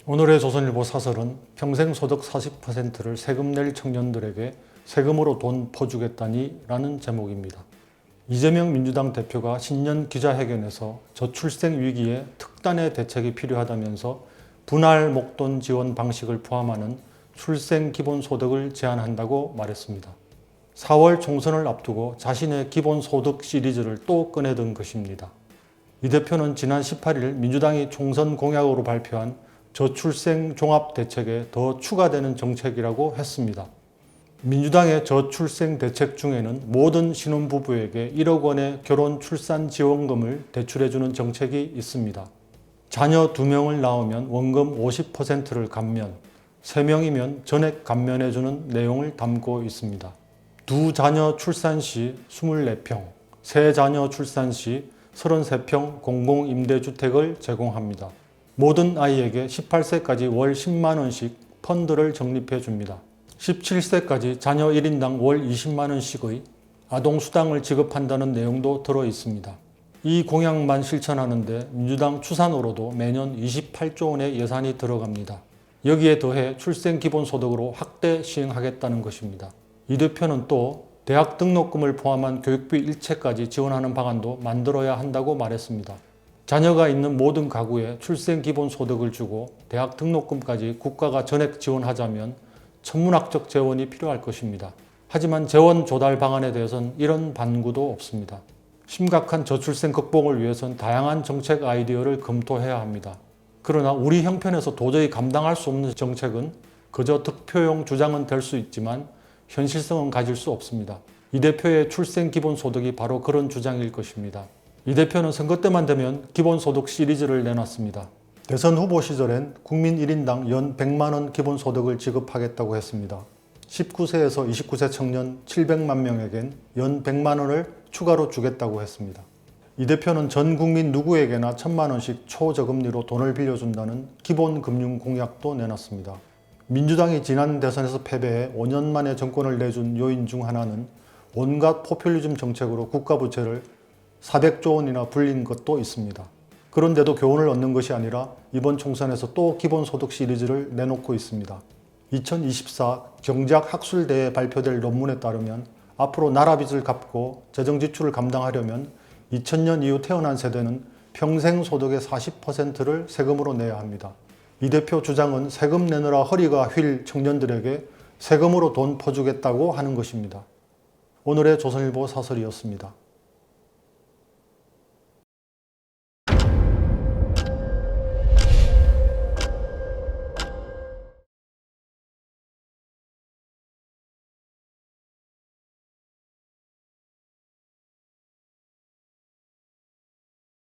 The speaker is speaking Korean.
오늘의 조선일보 사설은 평생 소득 40%를 세금 낼 청년들에게 세금으로 돈 퍼주겠다니 라는 제목입니다. 이재명 민주당 대표가 신년 기자회견에서 저출생 위기에 특단의 대책이 필요하다면서 분할 목돈 지원 방식을 포함하는 출생 기본소득을 제안한다고 말했습니다. 4월 총선을 앞두고 자신의 기본소득 시리즈를 또 꺼내든 것입니다. 이 대표는 지난 18일 민주당이 총선 공약으로 발표한 저출생 종합대책에 더 추가되는 정책이라고 했습니다. 민주당의 저출생 대책 중에는 모든 신혼부부에게 1억 원의 결혼 출산 지원금을 대출해주는 정책이 있습니다. 자녀 2명을 낳으면 원금 50%를 감면, 3명이면 전액 감면해주는 내용을 담고 있습니다. 2자녀 출산 시 24평, 3자녀 출산 시 33평 공공임대주택을 제공합니다. 모든 아이에게 18세까지 월 10만원씩 펀드를 적립해 줍니다. 17세까지 자녀 1인당 월 20만원씩의 아동수당을 지급한다는 내용도 들어 있습니다. 이 공약만 실천하는데 민주당 추산으로도 매년 28조 원의 예산이 들어갑니다. 여기에 더해 출생기본소득으로 확대 시행하겠다는 것입니다. 이 대표는 또 대학 등록금을 포함한 교육비 일체까지 지원하는 방안도 만들어야 한다고 말했습니다. 자녀가 있는 모든 가구에 출생기본소득을 주고 대학 등록금까지 국가가 전액 지원하자면 천문학적 재원이 필요할 것입니다. 하지만 재원 조달 방안에 대해서는 이런 반구도 없습니다. 심각한 저출생 극복을 위해선 다양한 정책 아이디어를 검토해야 합니다. 그러나 우리 형편에서 도저히 감당할 수 없는 정책은 그저 득표용 주장은 될 수 있지만 현실성은 가질 수 없습니다. 이 대표의 출생기본소득이 바로 그런 주장일 것입니다. 이 대표는 선거 때만 되면 기본소득 시리즈를 내놨습니다. 대선 후보 시절엔 국민 1인당 연 100만원 기본소득을 지급하겠다고 했습니다. 19세에서 29세 청년 700만 명에겐 연 100만원을 추가로 주겠다고 했습니다. 이 대표는 전 국민 누구에게나 1000만원씩 초저금리로 돈을 빌려준다는 기본금융 공약도 내놨습니다. 민주당이 지난 대선에서 패배해 5년 만에 정권을 내준 요인 중 하나는 온갖 포퓰리즘 정책으로 국가 부채를 400조 원이나 불린 것도 있습니다. 그런데도 교훈을 얻는 것이 아니라 이번 총선에서 또 기본소득 시리즈를 내놓고 있습니다. 2024 경제학학술대에 발표될 논문에 따르면 앞으로 나라빚을 갚고 재정지출을 감당하려면 2000년 이후 태어난 세대는 평생 소득의 40%를 세금으로 내야 합니다. 이 대표 주장은 세금 내느라 허리가 휠 청년들에게 세금으로 돈 퍼주겠다고 하는 것입니다. 오늘의 조선일보 사설이었습니다.